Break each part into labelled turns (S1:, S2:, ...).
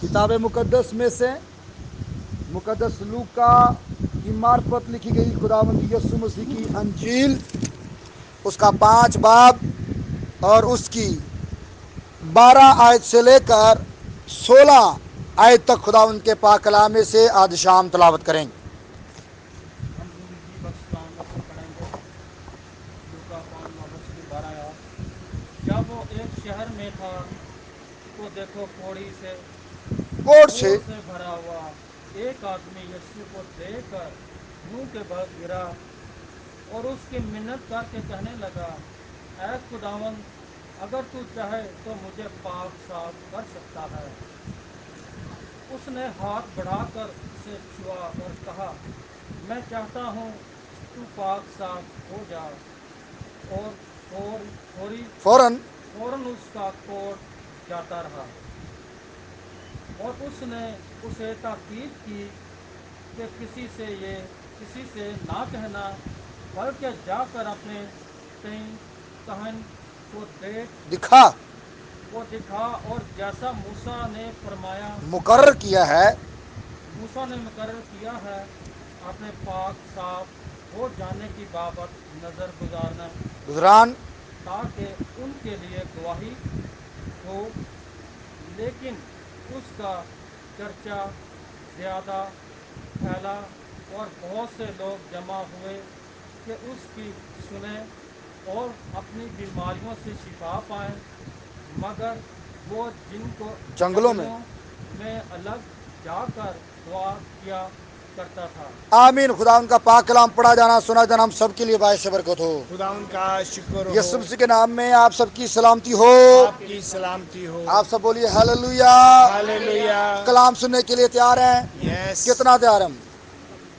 S1: کتاب مقدس میں سے مقدس لوکا کی معرفت لکھی گئی خداوند یسوع مسیح کی انجیل، اس کا 5 باب اور اس کی 12 آیت سے لے کر 16 آیت تک خداوند کے پاک کلام میں سے آج شام تلاوت کریں گے۔
S2: ہم زندگی بخش کلام میں سے پڑھیں گے لوکا 5 باب اس کی 12 آیات۔ جب وہ ایک شہر میں تھا تو دیکھو
S1: کوڑ
S2: کوڑ
S1: سے
S2: سے بھرا ہوا ایک آدمی یسوع کو دیکھ کر منہ کے بل گرا اور اس کی منت کر کے کہنے لگا، اے خداوند، اگر تو چاہے تو مجھے پاک صاف کر سکتا ہے۔ اس نے ہاتھ بڑھا کر اسے چھوا اور کہا، میں چاہتا ہوں تو پاک صاف ہو جا، اور
S1: فوراً
S2: فوراً اس کا کوڑ جاتا رہا۔ اور اس نے اسے تاکید کی کہ کسی سے نہ کہنا، بلکہ جا کر اپنے کہن کو
S1: دکھا
S2: دکھا اور جیسا موسیٰ نے فرمایا
S1: مقرر کیا ہے
S2: موسیٰ نے مقرر کیا ہے اپنے پاک صاف ہو جانے کی بابت نظر
S1: گزران
S2: تاکہ ان کے لیے گواہی ہو۔ لیکن اس کا چرچا زیادہ پھیلا اور بہت سے لوگ جمع ہوئے کہ اس کی سنیں اور اپنی بیماریوں سے شفا پائیں، مگر وہ
S1: جنگلوں میں۔
S2: جنگلوں میں الگ جا کر دعا کیا کرتا تھا۔
S1: آمین۔ خدا ان کا پاک کلام پڑھا جانا سنا جانا ہم سب کے لیے باعث برکت ہو۔
S3: خدا ان کا شکر ہو،
S1: یسوع مسیح کے نام میں آپ سب کی سلامتی ہو۔
S3: آپ کی سلامتی ہو۔
S1: آپ سب بولیے ہلیلویا۔
S3: ہاللویا۔
S1: کلام سننے کے لیے تیار ہیں؟
S3: یس۔
S1: کتنا تیار ہیں؟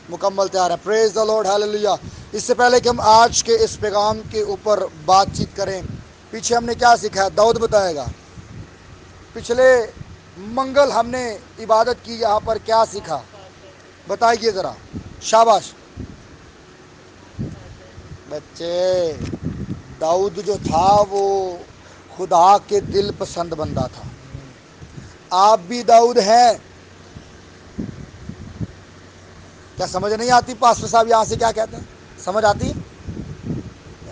S1: مکمل تیار ہیں۔ پریز دی لارڈ، ہلیلویا۔ اس سے پہلے کہ ہم آج کے اس پیغام کے اوپر بات چیت کریں، پیچھے ہم نے کیا سیکھا ہے؟ داؤد بتائے گا۔ پچھلے منگل ہم نے عبادت کی، یہاں پر کیا سیکھا بتائیے ذرا، شاباش بچے۔ داؤد جو تھا وہ خدا کے دل پسند بندہ تھا۔ آپ بھی داؤد ہیں؟ کیا سمجھ نہیں آتی؟ پاسٹر صاحب یہاں سے کیا کہتے ہیں؟ سمجھ آتی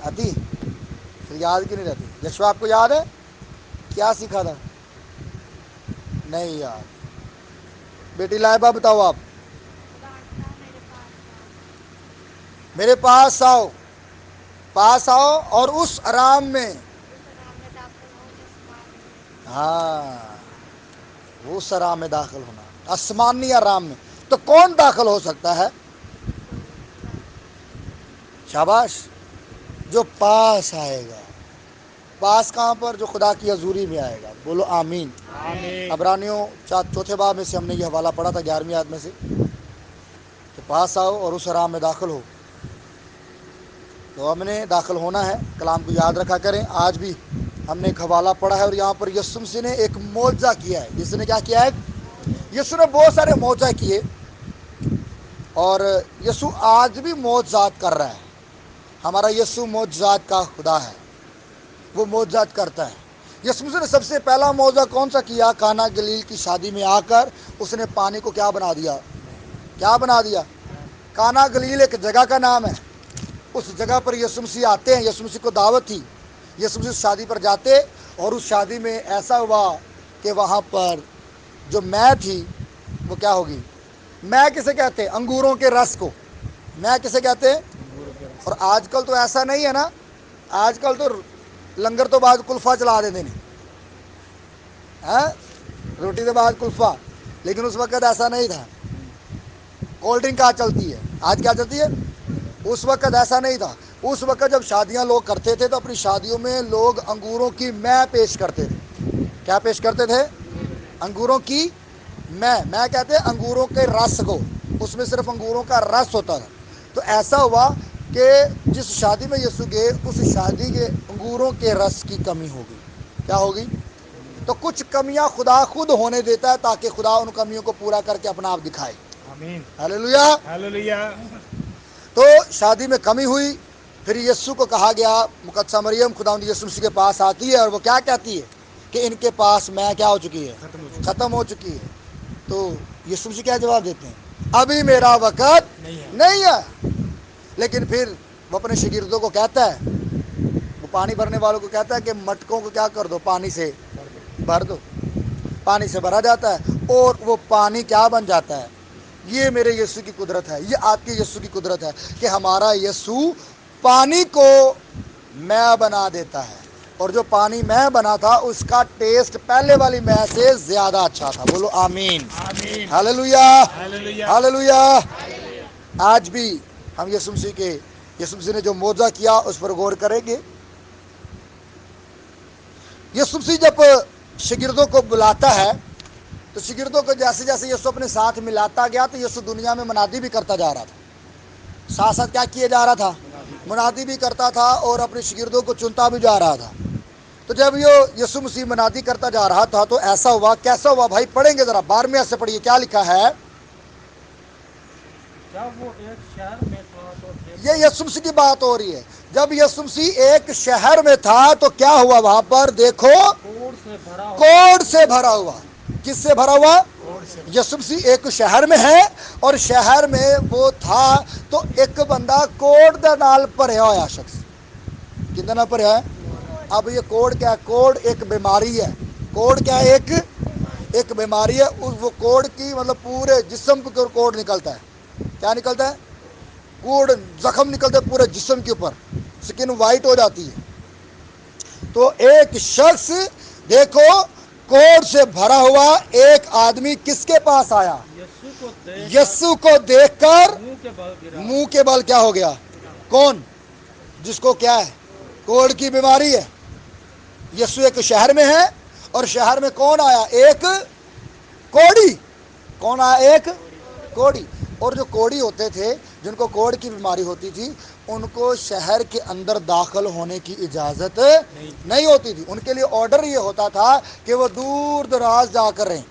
S1: آتی؟ پھر یاد کی نہیں رہتی؟ یشوا آپ کو یاد ہے کیا سیکھا تھا؟ نہیں یاد؟ بیٹی لائبہ بتاؤ آپ۔ میرے پاس آؤ، پاس آؤ اور اس آرام میں ہاں اس آرام میں داخل ہونا، آسمانی آرام میں۔ تو کون داخل ہو سکتا ہے؟ شاباش، جو پاس آئے گا۔ پاس کہاں پر؟ جو خدا کی حضوری میں آئے گا۔ بولو آمین۔
S3: آمین۔
S1: عبرانیوں چوتھے باب میں سے ہم نے یہ حوالہ پڑھا تھا 11ویں آیت میں سے، کہ پاس آؤ اور اس آرام میں داخل ہو۔ تو ہم نے داخل ہونا ہے، کلام کو یاد رکھا کریں۔ آج بھی ہم نے ایک حوالہ پڑھا ہے اور یہاں پر یسوع مسیح نے ایک معجزہ کیا ہے۔ یسوع نے کیا کیا ہے؟ یسوع نے بہت سارے معجزہ کیے، اور یسوع آج بھی معجزات کر رہا ہے۔ ہمارا یسوع معجزات کا خدا ہے، وہ معجزات کرتا ہے۔ یسوع مسیح نے سب سے پہلا معجزہ کون سا کیا؟ کانا گلیل کی شادی میں آ کر اس نے پانی کو کیا بنا دیا؟ کیا بنا دیا؟ کانا گلیل ایک جگہ کا نام ہے۔ اس جگہ پر یسوع مسیح آتے ہیں، یسوع مسیح کو دعوت تھی، یسوع مسیح شادی پر جاتے، اور اس شادی میں ایسا ہوا کہ وہاں پر جو میں تھی وہ کیا ہوگی؟ میں کسے کہتے ہیں؟ انگوروں کے رس کو میں کسے کہتے ہیں؟ اور آج کل تو ایسا نہیں ہے نا، آج کل تو لنگر تو بعد کلفہ چلا دیتے ہیں، ہاں روٹی کے بعد کلفہ، لیکن اس وقت ایسا نہیں تھا۔ کولڈ ڈرنک آج چلتی ہے، آج کیا چلتی ہے؟ اس وقت ایسا نہیں تھا۔ اس وقت جب شادیاں لوگ کرتے تھے تو اپنی شادیوں میں لوگ انگوروں کی میں پیش کرتے تھے۔ کیا پیش کرتے تھے؟ انگوروں کی میں کہتے ہیں انگوروں کے رس کو، اس میں صرف انگوروں کا رس ہوتا تھا۔ تو ایسا ہوا کہ جس شادی میں یسوع گئے اس شادی کے انگوروں کے رس کی کمی ہوگی۔ کیا ہوگی؟ تو کچھ کمیاں خدا خود ہونے دیتا ہے تاکہ خدا ان کمیوں کو پورا کر کے اپنا آپ دکھائے۔
S3: آمین۔
S1: ہلیلویا۔
S3: ہاللویا۔
S1: تو شادی میں کمی ہوئی، پھر یسوع کو کہا گیا، مقدسہ مریم خداوند یسوع مسیح کے پاس آتی ہے اور وہ کیا کہتی ہے کہ ان کے پاس میں کیا ہو چکی ہے؟ ختم ہو چکی ہے۔ تو یسوع مسیح کیا جواب دیتے ہیں؟ ابھی میرا وقت نہیں ہے. لیکن پھر وہ اپنے شاگردوں کو کہتا ہے، وہ پانی بھرنے والوں کو کہتا ہے کہ مٹکوں کو کیا کر دو، پانی سے بھر دو. پانی سے بھرا جاتا ہے اور وہ پانی کیا بن جاتا ہے. یہ میرے یسوع کی قدرت ہے، یہ آپ کے یسوع کی قدرت ہے کہ ہمارا یسوع پانی کو میں بنا دیتا ہے. اور جو پانی میں بنا تھا اس کا ٹیسٹ پہلے والی میں سے زیادہ اچھا تھا. بولو آمین.
S3: آمین.
S1: Hallelujah,
S3: hallelujah.
S1: ہاللویا. آج بھی ہم یسوع مسیح نے جو معجزہ کیا اس پر غور کریں گے. یسوع مسیح جب شاگردوں کو بلاتا ہے تو شاگردوں کو جیسے جیسے یسوع اپنے ساتھ ملاتا گیا تو یسوع دنیا میں منادی بھی کرتا جا رہا تھا. ساتھ ساتھ کیا کیا جا رہا تھا؟ منادی بھی کرتا تھا اور اپنے شاگردوں کو چنتا بھی جا رہا تھا. تو جب یہ یسوع مسیح منادی کرتا جا رہا تھا تو ایسا ہوا. کیسا ہوا بھائی؟ پڑھیں گے ذرا 12ویں آیت سے پڑھیے، کیا لکھا ہے؟
S2: جب وہ ایک شہر میں تھا تو
S1: یہ یسوع مسیح کی بات ہو رہی ہے. جب یسوع مسیح ایک شہر میں تھا تو کیا ہوا وہاں پر؟ دیکھو،
S2: کوڑ سے بھرا ہوا.
S1: کوڑ سے بھرا ہوا. کس سے بھرا ہوا؟ یسوع مسیح ایک شہر میں ہے اور شہر میں وہ تھا تو ایک بندہ کوڑ دے نال بھریا ہوا شخص. کتنا نال بھریا ہے؟ اب یہ کوڑ کیا ہے؟ کوڑ ایک بیماری ہے. کوڑ کیا ہے؟ ایک بیماری ہے. وہ کوڑ کی مطلب پورے جسم کو کوڑ نکلتا ہے. کیا نکلتا ہے؟ کوڑ، زخم نکلتے پورے جسم کے اوپر، سکن وائٹ ہو جاتی ہے. تو ایک شخص دیکھو کوڑ سے بھرا ہوا ایک آدمی کس کے پاس آیا؟
S2: یسوع کو دیکھ
S1: یسوع کو دیکھ کر
S2: منہ کے بل گرا.
S1: منہ کے بل کیا ہو گیا؟ کون؟ جس کو کیا ہے؟ کوڑ کی بیماری ہے. یسوع ایک شہر میں ہے اور شہر میں کون آیا؟ ایک کوڑی. کون آیا؟ ایک کوڑی. اور جو کوڑی ہوتے تھے، جن کو کوڑ کی بیماری ہوتی تھی، ان کو شہر کے اندر داخل ہونے کی اجازت نہیں ہوتی تھی. ان کے لیے آرڈر یہ ہوتا تھا کہ وہ دور دراز جا کر رہیں،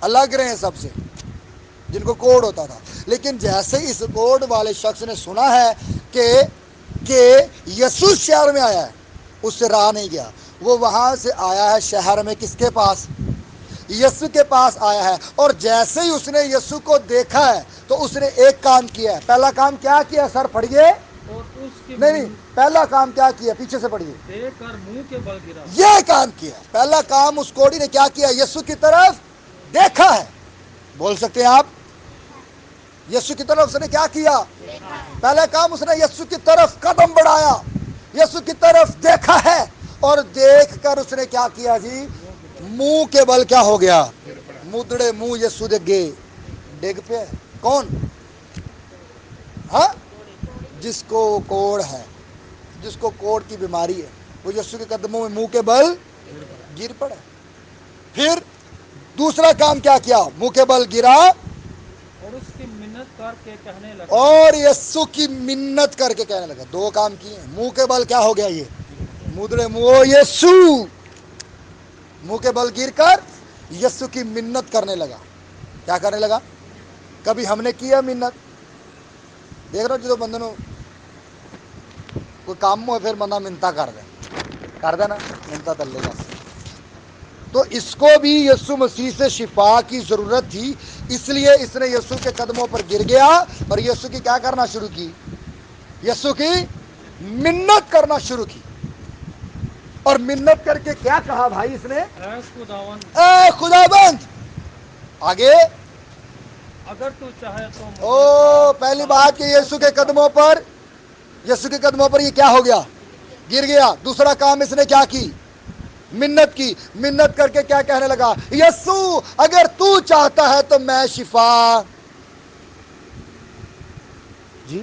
S1: الگ رہیں سب سے، جن کو کوڑ ہوتا تھا. لیکن جیسے اس کوڑ والے شخص نے سنا ہے کہ یسوع شہر میں آیا ہے، اس سے راہ نہیں گیا. وہ وہاں سے آیا ہے شہر میں، کس کے پاس؟ یسوع کے پاس آیا ہے. اور جیسے ہی اس نے یسوع کو دیکھا ہے تو اس نے ایک کام کیا ہے. پہلا کام کیا کیا؟ سر پڑھیے.
S2: اور اس کے
S1: نہیں، پہلا کام کیا کیا؟ پیچھے سے پڑھیے.
S2: دیکھ کر منہ کے بل گرا.
S1: یہ کام کیا. پہلا کام اس کوڑی نے کیا کیا؟ یسوع کی طرف دیکھا ہے. بول سکتے ہیں آپ؟ یسوع کی طرف اس نے کیا کیا؟ پہلا کام اس نے یسوع کی طرف قدم بڑھایا، یسوع کی طرف دیکھا ہے اور دیکھ کر اس نے کیا کیا جی؟ منہ کے بل کیا ہو گیا؟ مدڑے منہ یسوع دے گے ڈگ پہ. کون؟ ہاں، جس کو کوڑ ہے، جس کو کوڑ کی بیماری ہے، وہ یسوع کے قدموں میں منہ کے بل گر پڑا. پھر دوسرا کام کیا کیا؟ منہ کے بل گرا
S2: اور اس کی منت کر کے کہنے لگا.
S1: اور یسوع کی منت کر کے کہنے لگا. دو کام کیے. منہ کے بل کیا ہو گیا؟ یہ مدرے منہ یسوع منہ کے بل گر کر یسوع کی منت کرنے لگا. کیا کرنے لگا؟ کبھی ہم نے کیا منت؟ دیکھ رہا جدو بندے نو کوئی کام ہو پھر بندہ منتا کر دے نا، منتا کر لے گا. تو اس کو بھی یسوع مسیح سے شفا کی ضرورت تھی، اس لیے اس نے یسوع کے قدموں پر گر گیا اور یسوع کی کیا کرنا شروع کی؟ یسوع کی منت کرنا شروع کی. اور منت کر کے کیا کہا بھائی اس نے؟
S2: اے خداوند،
S1: اے خداوند. آگے
S2: اگر تو چاہے تو مجھے
S1: پہلی بات کہ یسوع کے قدموں پر یہ کیا ہو گیا؟ گر گیا. دوسرا کام اس نے کیا کی؟ منت کی. منت کر کے کیا کہنے لگا؟ یسوع اگر تو چاہتا ہے تو میں شفا جی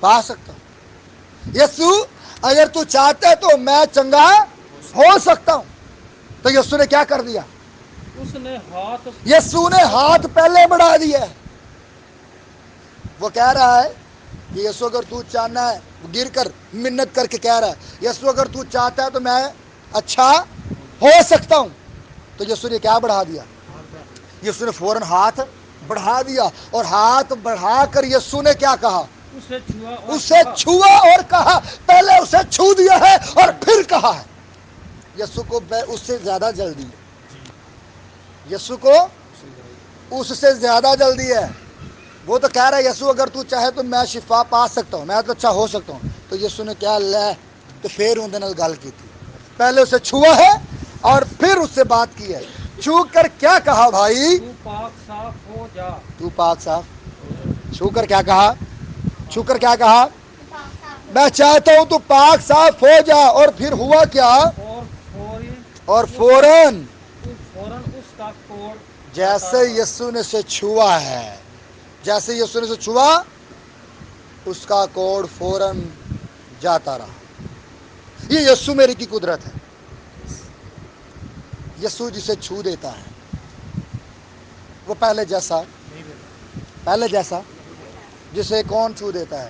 S1: پا سکتا ہوں. یسوع اگر تو چاہتا ہے تو میں چنگا ہو سکتا ہوں. تو یسوع نے کیا کر دیا؟
S2: اس نے ہاتھ
S1: یسوع نے ہاتھ پہلے بڑھا دیا. وہ کہہ رہا ہے کہ یسوع اگر تو چاہنا ہے، گر کر منت کر کے کہہ رہا ہے یسوع اگر تو چاہتا ہے تو میں اچھا ہو سکتا ہوں. تو یسوع نے کیا بڑھا دیا؟ یسوع نے فوراً ہاتھ بڑھا دیا. اور ہاتھ بڑھا کر یسوع نے کیا کہا؟ اسے چھوا اور کہا. پہلے اسے چھو دیا ہے اور پھر کہا ہے. یسوع کو اس سے زیادہ جلدی ہے. یسوع کو اس سے زیادہ جلدی ہے. وہ تو کہہ رہا ہے یسوع اگر تو چاہے تو میں شفا پا سکتا ہوں, میں تو اچھا ہو سکتا ہوں. تو یسوع نے کیا لے تو پھر اندر نال گل کی تھی, پہلے اسے چھوا ہے اور پھر اس سے بات کی ہے. چھو کر کیا کہا بھائی؟
S2: تو پاک صاف ہو جا.
S1: تو پاک صاف. چھو کر کیا کہا؟ چھو کر کیا کہا؟ میں چاہتا ہوں تو پاک صاف ہو جا. اور پھر ہوا کیا؟
S2: اور فوری
S1: اور فوراً
S2: فوراً اس کا کوڑ
S1: جیسے یسوع نے اسے چھوا ہے, جیسے یسوع نے اسے چھوا اس کا کوڑ فوراً جاتا رہا. یہ یسوع میری کی قدرت ہے. یسوع جسے چھو دیتا ہے وہ پہلے جیسا, پہلے جیسا جسے کون چھو دیتا ہے؟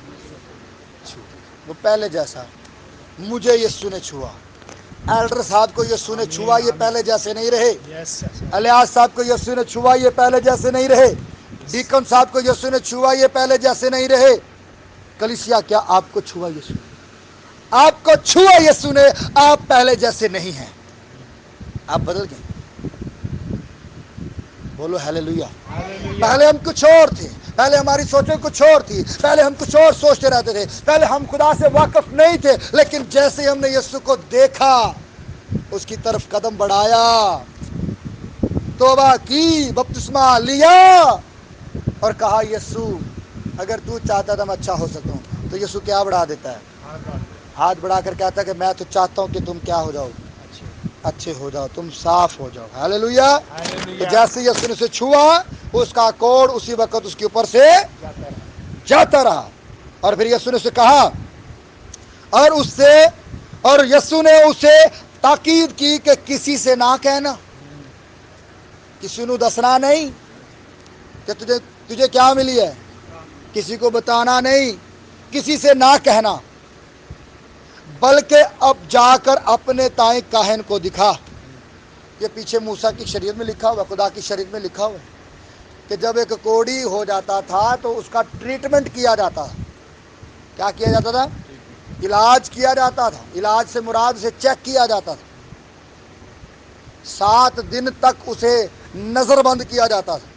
S1: وہ پہلے جیسا. مجھے یسوع نے چھوا, ایلڈر صاحب کو یسوع نے چھوا, یہ پہلے جیسے نہیں رہے. الیاس صاحب کو یسوع نے چھوا, یہ پہلے جیسے نہیں رہے. ڈیکن صاحب کو یسوع نے چھوا, یہ پہلے جیسے نہیں رہے. کلیسیا کیا آپ کو چھوا یسوع نے؟ آپ کو چھوا یسوع نے, آپ پہلے جیسے نہیں ہیں, آپ بدل گئے. بولو ہیلیلویا. پہلے ہم کچھ اور تھے, پہلے ہماری سوچیں کچھ اور تھی, پہلے ہم کچھ اور سوچتے رہتے تھے, پہلے ہم خدا سے واقف نہیں تھے. لیکن جیسے ہم نے یسوع کو دیکھا, اس کی طرف قدم بڑھایا, توبہ کی, بپتسمہ لیا اور کہا یسوع اگر تو چاہتا تھا میں اچھا ہو سکتا ہوں. تو یسوع کیا بڑھا دیتا ہے؟ ہاتھ بڑھا کر کہتا ہے کہ میں تو چاہتا ہوں کہ تم کیا ہو جاؤ؟ اچھے ہو جاؤ, تم صاف ہو جاؤ. ہیلیلویا. تو جیسے یسوع نے اسے چھوا, اس کا کوڑ اسی وقت اس کے اوپر سے جاتا رہا. اور پھر یسوع نے اسے کہا اور یسوع نے اسے تاکید کی کہ کسی سے نہ کہنا, کسی کو دسنا نہیں کہ تجھے کیا ملی ہے, کسی کو بتانا نہیں, کسی سے نہ کہنا, بلکہ اب جا کر اپنے تائیں کاہن کو دکھا. یہ پیچھے موسیٰ کی شریعت میں لکھا ہوا, خدا کی شریعت میں لکھا ہوا کہ جب ایک کوڑی ہو جاتا تھا تو اس کا ٹریٹمنٹ کیا جاتا. کیا کیا جاتا تھا؟ علاج کیا جاتا تھا. علاج سے مراد سے چیک کیا جاتا تھا. 7 دن تک اسے نظر بند کیا جاتا تھا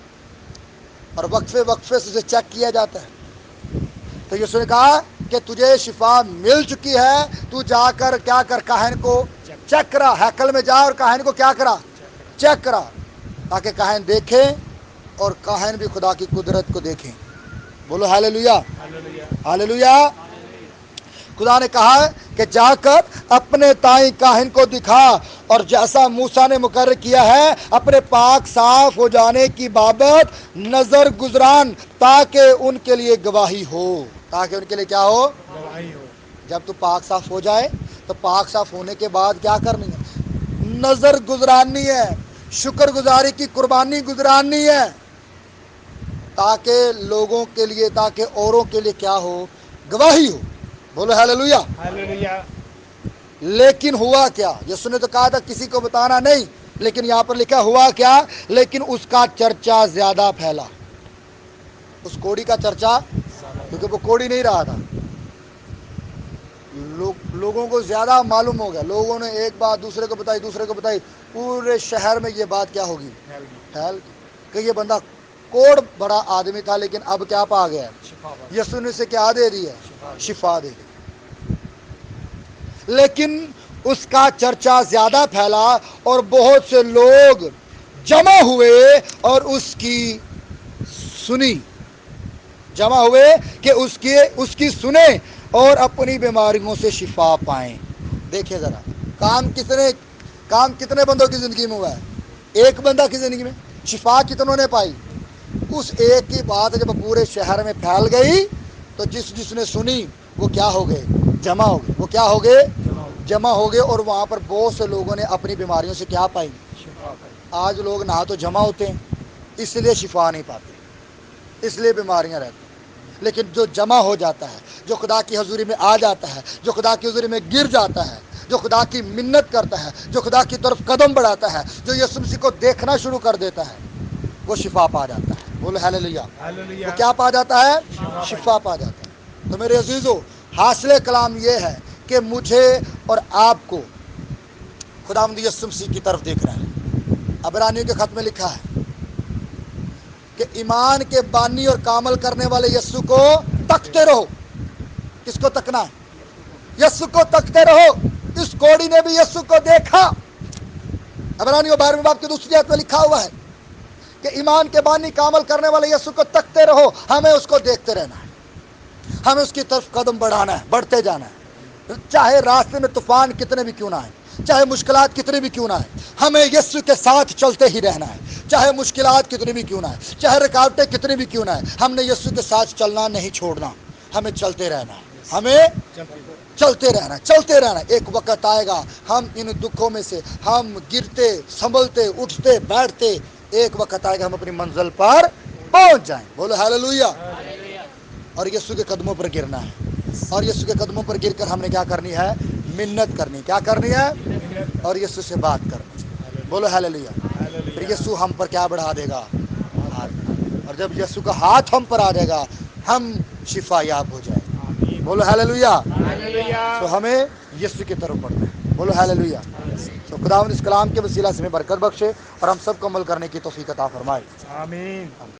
S1: اور وقفے وقفے سے اسے چیک کیا جاتا ہے. تو یسوع نے کہا کہ تجھے شفا مل چکی ہے, تو جا کر کیا کر, کاہن کو چیک کرا. ہیکل میں جا اور کاہن کو کیا کرا؟ چیک کرا, تاکہ کاہن دیکھیں اور کاہن بھی خدا کی قدرت کو دیکھیں. بولو ہیلیلویا. ہیلیلویا. خدا نے کہا کہ جا کر اپنے تائیں کاہن کو دکھا, اور جیسا موسیٰ نے مقرر کیا ہے اپنے پاک صاف ہو جانے کی بابت نظر گزران, تاکہ ان کے لیے گواہی ہو. تاکہ ان کے لیے کیا ہو؟
S3: گواہی ہو.
S1: جب تو پاک صاف ہو جائے تو پاک صاف ہونے کے بعد کیا کرنی ہے؟ نظر گزرانی ہے, شکر گزاری کی قربانی گزرانی ہے, تاکہ لوگوں کے لیے, تاکہ اوروں کے لیے کیا ہو؟ گواہی ہو. بولو ہیلیلویا.
S3: ہیلیلویا.
S1: لیکن ہوا کیا؟ یسوع نے تو کہا تھا کسی کو بتانا نہیں, لیکن یہاں پر لکھا ہوا کیا؟ لیکن اس کا چرچا زیادہ پھیلا. اس کوڑی کا چرچا, کیونکہ وہ کوڑی نہیں رہا تھا, لوگوں کو زیادہ معلوم ہو گیا. لوگوں نے ایک بات دوسرے کو بتائی, دوسرے کو بتائی, پورے شہر میں یہ بات کیا ہوگی؟ پھیل کہ یہ بندہ کوڑ بڑا آدمی تھا, لیکن اب کیا پا گیا ہے؟ یسوع نے اسے کیا دے دی ہے؟ شفا دے دی. لیکن اس کا چرچا زیادہ پھیلا اور بہت سے لوگ جمع ہوئے اور اس کی سنی, جمع ہوئے کہ اس کی سنیں اور اپنی بیماریوں سے شفا پائیں. دیکھیں ذرا, کام کتنے بندوں کی زندگی میں ہوا ہے؟ ایک بندہ کی زندگی میں. شفا کتنوں نے پائی؟ اس ایک کی بات جب پورے شہر میں پھیل گئی تو جس نے سنی وہ کیا ہو گئے؟ جمع ہو گئے. وہ کیا ہو گئے؟ جمع ہو گئے. اور وہاں پر بہت سے لوگوں نے اپنی بیماریوں سے کیا پائی؟ آج لوگ نہ تو جمع ہوتے ہیں اس لیے شفا نہیں پاتے, اس لیے بیماریاں رہتی ہیں. لیکن جو جمع ہو جاتا ہے, جو خدا کی حضوری میں آ جاتا ہے, جو خدا کی حضوری میں گر جاتا ہے, جو خدا کی منت کرتا ہے, جو خدا کی طرف قدم بڑھاتا ہے, جو یسوع مسیح کو دیکھنا شروع کر دیتا ہے, وہ شفا پا جاتا ہے. بولو ہیلیلویا. وہ کیا پا جاتا ہے؟ شفا پا جاتا ہے. تو میرے عزیزو, حاصل کلام یہ ہے کہ مجھے اور آپ کو خداوند یسوع مسیح کی طرف دیکھنا ہے. عبرانیوں کے خط میں لکھا ہے کہ ایمان کے بانی اور کامل کرنے والے یسوع کو تکتے رہو. کس کو تکنا ہے؟ یسوع کو تکتے رہو. اس کوڑی نے بھی یسوع کو دیکھا. عبرانیوں 12 باب کی 2 آیت میں لکھا ہوا ہے کہ ایمان کے بانی کامل کرنے والے یسوع کو تکتے رہو. ہمیں اس کو دیکھتے رہنا ہے. ہمیں اس کی طرف قدم بڑھانا ہے, بڑھتے جانا ہے. چاہے راستے میں طوفان کتنے بھی کیوں نہ آئیں, چاہے مشکلات کتنی بھی کیوں نہ آئیں, ہمیں یسوع کے ساتھ چلتے ہی رہنا ہے. چاہے مشکلات کتنی بھی کیوں نہ آئیں, چاہے رکاوٹیں کتنی بھی کیوں نہ آئیں, ہم نے یسوع کے ساتھ چلنا نہیں چھوڑنا. ہمیں چلتے رہنا ہے. ہمیں چلتے رہنا, چلتے رہنا. ایک وقت آئے گا ہم ان دکھوں میں سے ہم گرتے سنبھلتے اٹھتے بیٹھتے, ایک وقت آئے گا ہم اپنی منزل پر پہنچ جائیں. بولو ہاللویا. اور یسوع کے قدموں پر گرنا ہے. اور یسوع کے قدموں پر گر کر ہم نے کیا کرنی ہے؟ منت کرنی. کیا کرنی ہے؟ اور یسوع سے بات کرنی. بولو ہاللویا. پھر یسوع ہم پر کیا بڑھا دے گا؟ ہاتھ. اور جب یسوع کا ہاتھ ہم پر آ جائے گا ہم شفا یاب ہو جائے گا. بولو ہاللویا. تو ہمیں یسوع کی طرف بڑھنا ہے. بولو ہاللویا. تو خداوند اس کلام کے وسیلہ سے ہمیں برکت بخشے اور ہم سب کو عمل کرنے کی توفیق عطا فرمائے.
S3: آمین.